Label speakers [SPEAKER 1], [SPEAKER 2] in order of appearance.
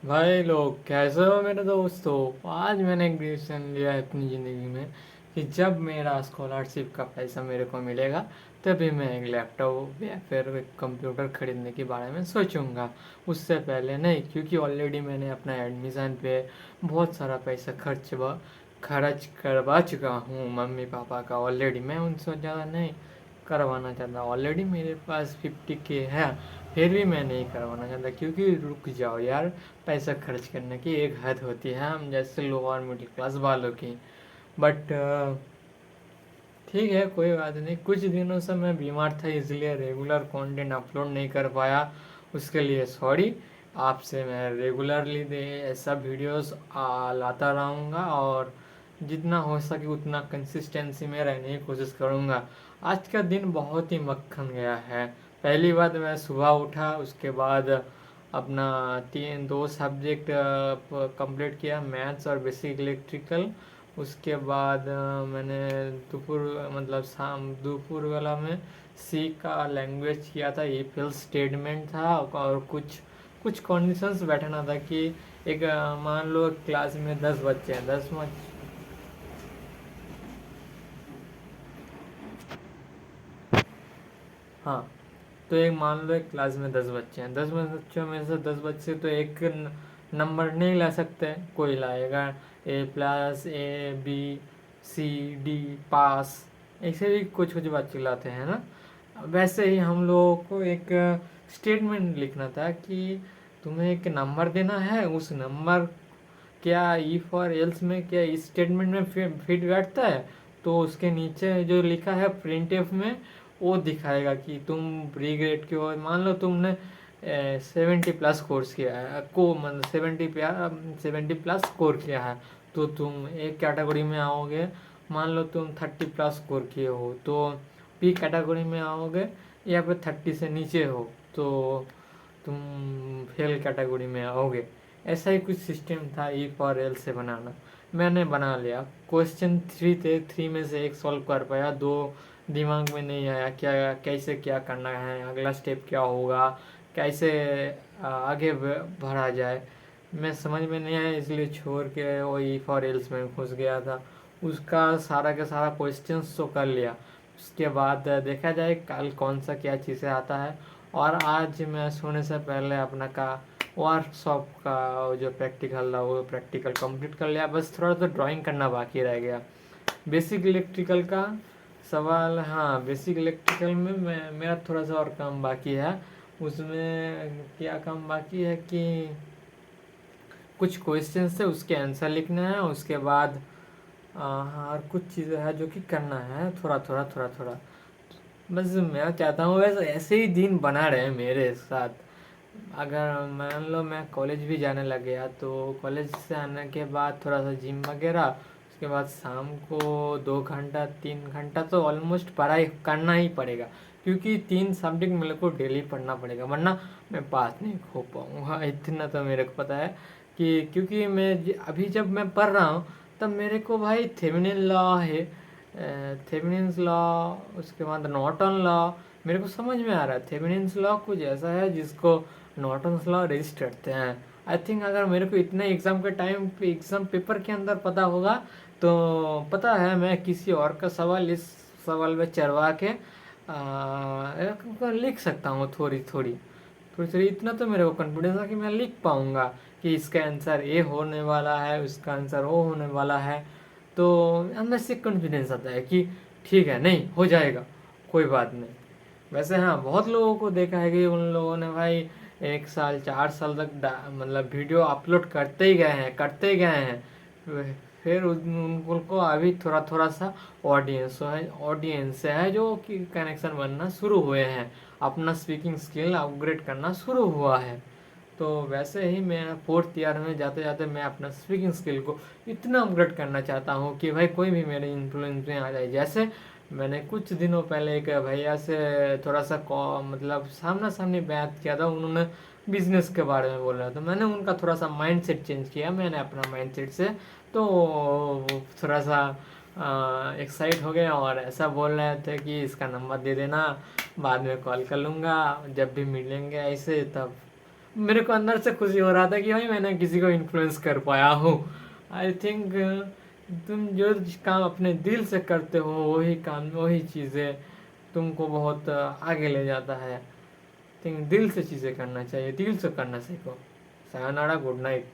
[SPEAKER 1] भाई लोग कैसे हो मेरे दोस्तों। आज मैंने एक डिसीजन लिया है अपनी ज़िंदगी में कि जब मेरा स्कॉलरशिप का पैसा मेरे को मिलेगा तभी मैं एक लैपटॉप या फिर एक कंप्यूटर खरीदने के बारे में सोचूंगा। उससे पहले नहीं, क्योंकि ऑलरेडी मैंने अपना एडमिशन पे बहुत सारा पैसा खर्च करवा चुका हूँ मम्मी पापा का। ऑलरेडी मैं उनसे ज़्यादा नहीं करवाना चाहता। ऑलरेडी मेरे पास 50K है, फिर भी मैं नहीं करवाना चाहता, क्योंकि रुक जाओ यार, पैसा खर्च करने की एक हद होती है हम जैसे लोअर मिडिल क्लास वालों की। बट ठीक है, कोई बात नहीं। कुछ दिनों से मैं बीमार था, इसलिए रेगुलर कंटेंट अपलोड नहीं कर पाया, उसके लिए सॉरी। आपसे मैं रेगुलरली दे ऐसा वीडियोस लाता रहूँगा, और जितना हो सके उतना कंसिस्टेंसी में रहने की कोशिश करूँगा। आज का दिन बहुत ही मक्खन गया है। पहली बात, मैं सुबह उठा, उसके बाद अपना तीन दो सब्जेक्ट कंप्लीट किया, मैथ्स और बेसिक इलेक्ट्रिकल। उसके बाद मैंने दोपहर मतलब शाम दोपहर वाला में सी का लैंग्वेज किया था, ये फिल स्टेटमेंट था, और कुछ कुछ कंडीशंस बैठाना था कि एक मान लो क्लास में 10 बच्चे हैं, 10 हाँ, तो एक मान लो एक क्लास में 10 बच्चे हैं, 10 बच्चों में से 10 बच्चे तो एक नंबर नहीं ला सकते, कोई लाएगा A+, A B C D पास, ऐसे भी कुछ कुछ बच्चे लाते हैं ना। वैसे ही हम लोगों को एक स्टेटमेंट लिखना था कि तुम्हें एक नंबर देना है, उस नंबर क्या ई फॉर एल्स में क्या इस स्टेटमेंट में फिट बैठता है, तो उसके नीचे जो लिखा है प्रिंट एफ में वो दिखाएगा कि तुम प्री ग्रेड के हो। मान लो तुमने 70+ कोर्स किया है, को मतलब 70+ स्कोर किया है, तो तुम एक कैटेगरी में आओगे। मान लो तुम 30+ स्कोर किए हो तो पी कैटेगरी में आओगे, या फिर 30 से नीचे हो तो तुम फेल कैटेगरी में आओगे। ऐसा ही कुछ सिस्टम था ई फॉर एल से बनाना। मैंने बना लिया। क्वेश्चन 3 थे, 3 में से एक सॉल्व कर पाया, दो दिमाग में नहीं आया, क्या कैसे क्या करना है, अगला स्टेप क्या होगा, कैसे आगे बढ़ा जाए, मैं समझ में नहीं आया, इसलिए छोड़ के वो ई फॉर एल्स में घुस गया था। उसका सारा का सारा क्वेश्चंस तो कर लिया। उसके बाद देखा जाए कल कौन सा क्या चीज़ें आता है। और आज मैं सोने से पहले अपना का वर्कशॉप का वो जो प्रैक्टिकल था वो प्रैक्टिकल कंप्लीट कर लिया, बस थोड़ा सा ड्राइंग करना बाकी रह गया। बेसिक इलेक्ट्रिकल का सवाल, हाँ बेसिक इलेक्ट्रिकल में मेरा थोड़ा सा और काम बाकी है। उसमें क्या काम बाकी है कि कुछ क्वेश्चन है उसके आंसर लिखना है, उसके बाद हाँ और कुछ चीज़ें हैं जो कि करना है, थोड़ा थोड़ा थोड़ा थोड़ा। बस मैं चाहता हूँ वैसे ऐसे ही दिन बना रहे मेरे साथ। अगर मान लो मैं कॉलेज भी जाने लग गया तो कॉलेज से आने के बाद थोड़ा सा जिम वगैरह, उसके बाद शाम को 2 घंटा 3 घंटा तो ऑलमोस्ट पढ़ाई करना ही पड़ेगा, क्योंकि 3 सब्जेक्ट मेरे को डेली पढ़ना पड़ेगा, वरना मैं पास नहीं हो पाऊँगा। इतना तो मेरे को पता है कि क्योंकि अभी जब मैं पढ़ रहा हूँ तब मेरे को भाई थेवेनिन लॉ है, थेवेनिन्स लॉ, उसके बाद नॉर्टन लॉ मेरे को समझ में आ रहा है। थेवेनिन्स लॉ कुछ ऐसा है जिसको नॉर्टन्स लॉ रेजिस्ट करते हैं। आई थिंक अगर मेरे को इतने एग्जाम के टाइम पे एग्जाम पेपर के अंदर पता होगा तो पता है मैं किसी और का सवाल इस सवाल में चढ़वा के लिख सकता हूँ थोड़ी थोड़ी थोड़ी थोड़ी। इतना तो मेरे को कॉन्फिडेंस है कि मैं लिख पाऊंगा कि इसका आंसर ए होने वाला है, उसका आंसर ओ होने वाला है। तो अंदर से कॉन्फिडेंस आता है कि ठीक है, नहीं हो जाएगा, कोई बात नहीं। वैसे हाँ, बहुत लोगों को देखा है कि उन लोगों ने भाई 1 साल 4 साल तक मतलब वीडियो अपलोड करते ही गए हैं करते ही गए हैं। फिर उनको अभी थोड़ा थोड़ा सा ऑडियंस से है जो कि कनेक्शन बनना शुरू हुए हैं, अपना स्पीकिंग स्किल अपग्रेड करना शुरू हुआ है। तो वैसे ही मैं 4th ईयर में जाते जाते मैं अपना स्पीकिंग स्किल को इतना अपग्रेड करना चाहता हूँ कि भाई कोई भी मेरे इन्फ्लुएंस में आ जाए। जैसे मैंने कुछ दिनों पहले एक भैया से थोड़ा सा मतलब सामना सामनी बात किया था, उन्होंने बिजनेस के बारे में बोल रहा था, मैंने उनका थोड़ा सा माइंडसेट चेंज किया, मैंने अपना माइंडसेट से तो थोड़ा सा एक्साइट हो गए और ऐसा बोल रहे थे कि इसका नंबर दे देना, बाद में कॉल कर लूँगा जब भी मिलेंगे ऐसे, तब मेरे को अंदर से खुशी हो रहा था कि भाई मैंने किसी को इन्फ्लुएंस कर पाया हूँ। आई थिंक तुम जो काम अपने दिल से करते हो वही काम वही चीज़ें तुमको बहुत आगे ले जाता है। थिंक दिल से चीज़ें करना चाहिए, दिल से करना सीखो। Sayonara, good night.